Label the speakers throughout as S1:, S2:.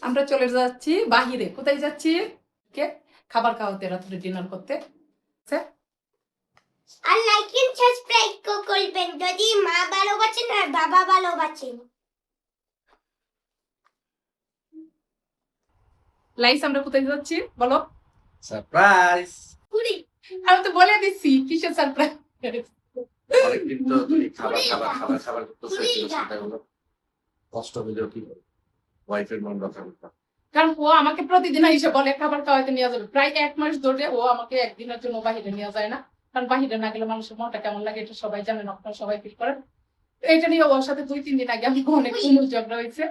S1: আমরা চলে যাচ্ছি বাহিরে। কোথায় যাচ্ছি? কে খাবার খাওয়াতে, রাত্রে ডিনার করতে।
S2: আর লাইক এন্ড সাবস্ক্রাইব করবেন যদি মা ভালোবাসেন আর বাবা ভালোবাসেন।
S1: লাইস, আমরা কোথায় যাচ্ছি বলো?
S3: সারপ্রাইজ।
S1: আমি তো বলে দিচ্ছি কিসের সারপ্রাইজ।
S3: অনেকদিন তো তুমি খাবার খাবার খাবার খাবার করতেছো, এগুলো চিন্তা করো কষ্ট হলেও কি হবে, ওয়াইফের মন রক্ষা করতে।
S1: কারণ ও আমাকে প্রতিদিন এসে বলে খাবার খাওয়াইতে নিয়ে যাবে। প্রায় 1 মাস ধরে ও আমাকে একদিনের জন্য বাহিরে নিয়ে যায় না। কারণ বাহিরে না গেলে মানুষের মনটা কেমন লাগে এটা সবাই জানেন, আপনারা সবাই ফিল করেন। এটা নিয়ে ওর সাথে 2-3 দিন আগে আমি অনেক তুমুল ঝগড়া হয়েছে।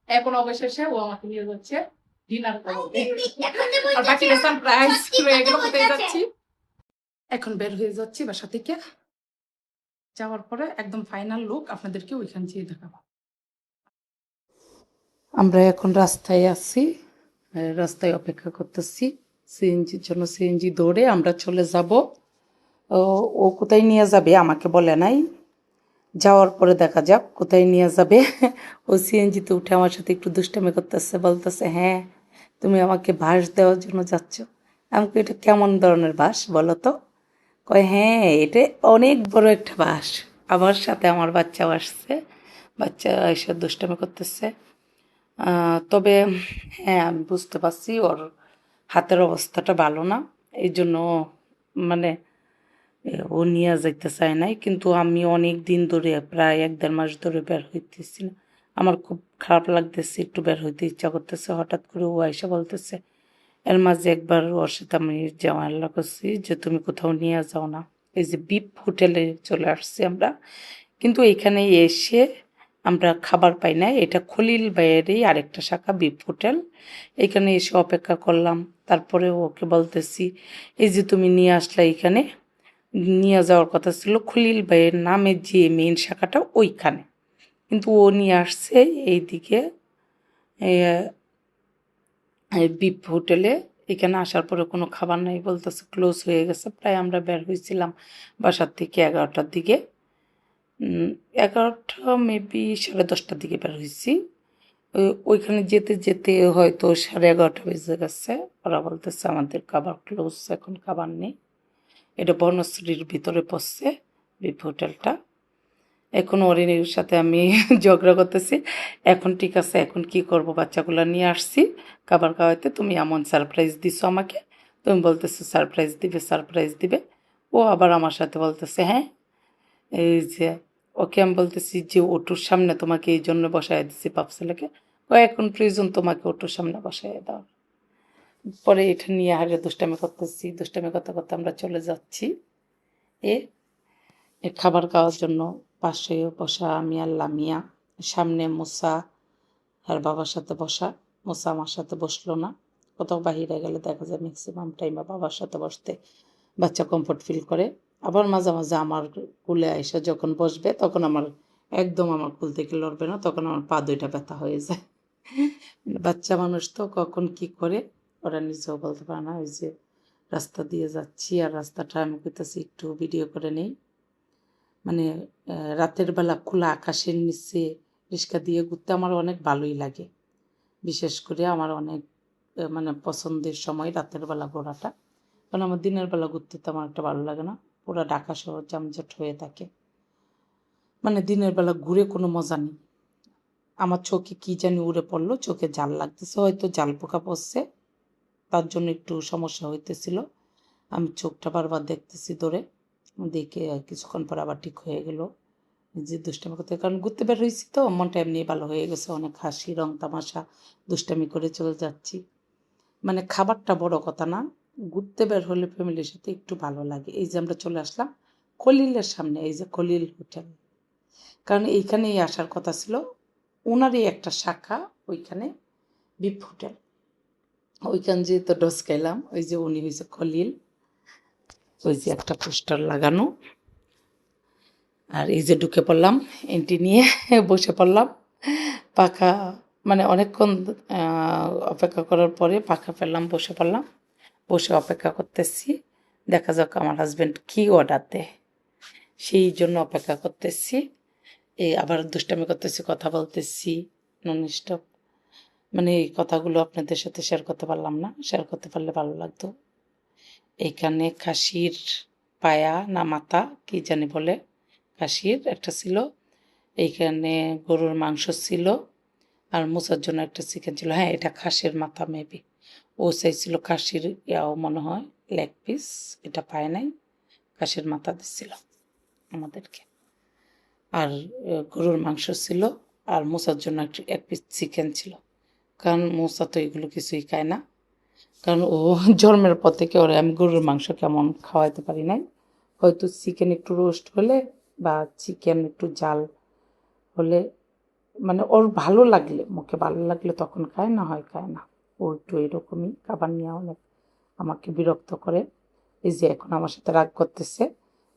S1: এখন অবশেষে ও আমাকে নিয়ে যাচ্ছে ডিনার করতে। আর বাকিটা সারপ্রাইজ। এগুলো কোথায় যাচ্ছি? এখন বের হয়ে যাচ্ছি বাসা থেকে। যাওয়ার পরে একদম ফাইনাল লুক আপনাদেরকে ওইখান দিয়ে দেখাবো। আমরা এখন রাস্তায় আছি, রাস্তায় অপেক্ষা করতেছি সিএনজির জন্য। সিএনজি দৌড়ে আমরা চলে যাব। ও কোথায় নিয়ে যাবে আমাকে বলে নাই, যাওয়ার পরে দেখা যাক কোথায় নিয়ে যাবে। ও সিএনজিতে উঠে আমার সাথে একটু দুষ্টামি করতেছে, বলতেছে হ্যাঁ তুমি আমাকে বাস দেওয়ার জন্য যাচ্ছ। আমাকে এটা কেমন ধরনের বাস বলো তো? কয় হ্যাঁ এটা অনেক বড় একটা বাস। আমার সাথে আমার বাচ্চাও আসছে, বাচ্চা এসে দুষ্টামি করতেছে। তবে হ্যাঁ আমি বুঝতে পারছি ওর হাতের অবস্থাটা ভালো না, এই জন্য মানে ও নিয়ে যাইতে চায় নাই। কিন্তু আমি অনেক দিন ধরে প্রায় 1-1.5 মাস ধরে বের হইতেছি না। আমার খুব খারাপ লাগতেছে, একটু বের হইতে ইচ্ছা করতেছে। হঠাৎ করে ও এসে বলতেছে, এর মাঝে একবার ওর সাথে আমি ঝামেলা করছি যে তুমি কোথাও নিয়ে যাও না। এই যে বিপ হোটেলে চলে আসছি আমরা, কিন্তু এখানে এসে আমরা খাবার পাই না। এটা খলিল ভাইয়েরই আরেকটা শাখা বিপ হোটেল। এখানে এসে অপেক্ষা করলাম। তারপরে ওকে বলতেছি এই যে তুমি নিয়ে আসলে, এখানে নিয়ে যাওয়ার কথা ছিল খলিল ভাইয়ের নামের যে মেইন শাখাটা ওইখানে, কিন্তু ও নিয়ে আসছে এইদিকে বিপ হোটেলে। এখানে আসার পরে কোনো খাবার নাই, বলতেছে ক্লোজ হয়ে গেছে। প্রায় আমরা বের হয়েছিলাম বাসার থেকে 11টার দিকে, 11টা মেবি 10:30টার দিকে বের হয়েছি। ওইখানে যেতে যেতে হয়তো 11:30 বেজে গেছে। ওরা বলতেছে আমাদের খাবার ক্লোজ, এখন খাবার নেই। এটা বনশ্রীর ভিতরে পড়ছে বিপ হোটেলটা। এখন অরিনের সাথে আমি ঝগড়া করতেছি। এখন ঠিক আছে, এখন কি করব, বাচ্চাগুলো নিয়ে আসছি খাবার খাওয়াইতে, তুমি এমন সারপ্রাইজ দিছো আমাকে। তুমি বলতেছো সারপ্রাইজ দিবে সারপ্রাইজ দিবে। ও আবার আমার সাথে বলতেছে হ্যাঁ এই যে, ওকে আমি বলতেছি যে অটোর সামনে তোমাকে এই জন্য বসায় দিছি পাপসেলেকে। ও এখন প্রয়োজন তোমাকে অটোর সামনে বসায় দাও। পরে এটা নিয়ে হারে দুষ্টামি করতেছি, দুষ্টামি করতে করতে আমরা চলে যাচ্ছি এ খাবার খাওয়ার জন্য। পাশে বসা আমি আর লামিয়া, সামনে মুসা আর বাবার সাথে বসা। মুসা আমার সাথে বসলো না। কোথাও বাহিরে গেলে দেখা যায় ম্যাক্সিমাম টাইমে বাবার সাথে বসতে বাচ্চা কমফোর্ট ফিল করে। আবার মাঝে মাঝে আমার কুলে এসে যখন বসবে তখন আমার একদম আমার কুল থেকে লড়বে না, তখন আমার পা দুইটা ব্যথা হয়ে যায়। বাচ্চা মানুষ তো কখন কি করে ওরা নিজেও বলতে পারে না। ওই যে রাস্তা দিয়ে যাচ্ছি, আর রাস্তাটা আমি কইতেছি একটু ভিডিও করে নেই। মানে রাতের বেলা খোলা আকাশের নিচে রিক্সা দিয়ে ঘুরতে আমার অনেক ভালোই লাগে। বিশেষ করে আমার অনেক মানে পছন্দের সময় রাতের বেলা ঘোরাটা। কারণ আমার দিনের বেলা ঘুরতে তো আমার একটা ভালো লাগে না, পুরো ঢাকা শহর যানজট হয়ে থাকে। মানে দিনের বেলা ঘুরে কোনো মজা নেই। আমার চোখে কি জানি উড়ে পড়লো, চোখে জাল লাগতেছে, হয়তো জাল পোকা পড়ছে, তার জন্য একটু সমস্যা হইতেছিল। আমি চোখটা বারবার দেখতেছি ধরে, দেখে কিছুক্ষণ পর আবার ঠিক হয়ে গেল। যে দুষ্টামি করতে, কারণ ঘুরতে বের হয়েছি তো মনটা এমনি ভালো হয়ে গেছে, অনেক হাসি রং তামাশা দুষ্টামি করে চলে যাচ্ছি। মানে খাবারটা বড় কথা না, ঘুরতে বের হলে ফ্যামিলির সাথে একটু ভালো লাগে। এই যে আমরা চলে আসলাম খলিলের সামনে, এই যে খলিল হোটেল। কারণ এইখানেই আসার কথা ছিল, ওনারই একটা শাখা ওইখানে বিপ হোটেল। ওইখান যেহেতু ডস খাইলাম, ওই যে উনি হয়েছে খলিল, ওই যে একটা পোস্টার লাগানো। আর এই যে ঢুকে পড়লাম এন্ট্রি নিয়ে, বসে পড়লাম পাখা, মানে অনেকক্ষণ অপেক্ষা করার পরে পাখা পেলাম, বসে পড়লাম। বসে অপেক্ষা করতেছি দেখা যাক আমার হাজব্যান্ড কী অর্ডার দেয়, সেই জন্য অপেক্ষা করতেছি। এই আবার দুষ্টামি করতেছি, কথা বলতেছি নন স্টপ। মানে এই কথাগুলো আপনাদের সাথে শেয়ার করতে পারলাম না, শেয়ার করতে পারলে ভালো লাগতো। এইখানে খাসির পায়া না মাথা কি জানি বলে, খাসির একটা ছিল, এইখানে গরুর মাংস ছিল, আর মোচার জন্য একটা চিকেন ছিল। হ্যাঁ, এটা খাসির মাথা মেবি। ও চাইছিল খাসির ইয়াও মনে হয় লেগ পিস, এটা পায় নাই, খাসির মাথা দিচ্ছিল আমাদেরকে। আর গরুর মাংস ছিল, আর মোচার জন্য এক পিস চিকেন ছিল। কারণ মোচা তো এগুলো কিছুই খায় না, কারণ ও জন্মের পর থেকে ওরে আমি গরুর মাংস কেমন খাওয়াইতে পারি নাই। হয়তো চিকেন একটু রোস্ট হলে বা চিকেন একটু জাল হলে, মানে ওর ভালো লাগলে, মুখে ভালো লাগলে তখন খায়, না হয় খায় না। ও একটু এরকমই খাবার নিয়ে অনেক আমাকে বিরক্ত করে। এই যে এখন আমার সাথে রাগ করতেছে,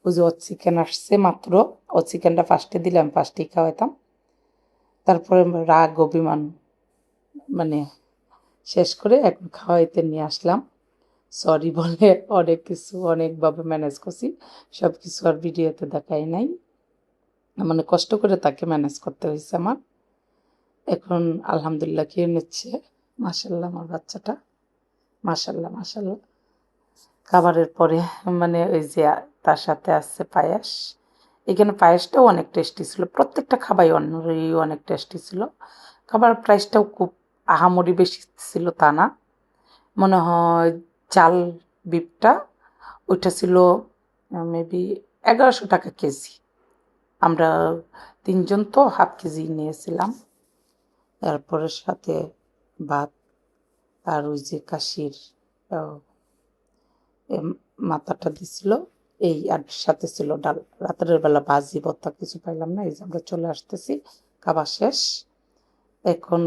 S1: ওই যে ওর চিকেন আসছে মাত্র, ও চিকেনটা ফার্স্টে দিলাম, ফার্স্টেই খাওয়াইতাম, তারপরে রাগ অভিমান মানে শেষ করে এখন খাওয়াইতে নিয়ে আসলাম। সরি বলে অনেক কিছু অনেকভাবে ম্যানেজ করছি, সব কিছু আর ভিডিওতে দেখাই নাই, মানে কষ্ট করে তাকে ম্যানেজ করতে হয়েছে আমার। এখন আলহামদুলিল্লাহ খেয়ে নিচ্ছে, মাশাল্লাহ আমার বাচ্চাটা, মাশাল্লাহ মাশাল্লাহ। খাবারের পরে মানে ওই যে তার সাথে আছে পায়েস, এখানে পায়েসটাও অনেক টেস্টি ছিল, প্রত্যেকটা খাবারই অনেক টেস্টি ছিল। খাবার প্রাইসটাও খুব আহামরি বেশি ছিল তা না, মনে হয় চাল বিপটা ওইটা ছিল মেবি 1100 টাকা কেজি। আমরা 3 জন তো হাফ কেজি নিয়েছিলাম, তারপরে সাথে ভাত, আর ওই যে কাশির আহ, মাথাটা দিছিল, এই আর সাথে ছিল ডাল। রাতের বেলা ভাজি ভর্তা কিছু পাইলাম না, এই যে আমরা চলে আসতেছি, খাবার শেষ, এখন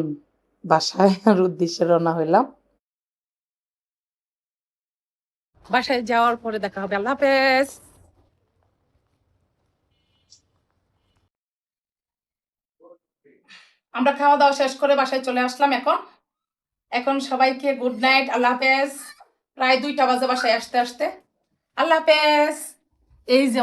S1: বাসায় উদ্দেশ্যে রওনা হইলাম। বাসায় যাওয়ার পরে দেখা হবে, আল্লাহ হাফেজ। আমরা খাওয়া দাওয়া শেষ করে বাসায় চলে আসলাম। এখন এখন সবাইকে গুড নাইট, আল্লাহ হাফেজ। প্রায় 2টা বাজে বাসায় আসতে আসতে। আল্লাহ হাফেজ। এই যে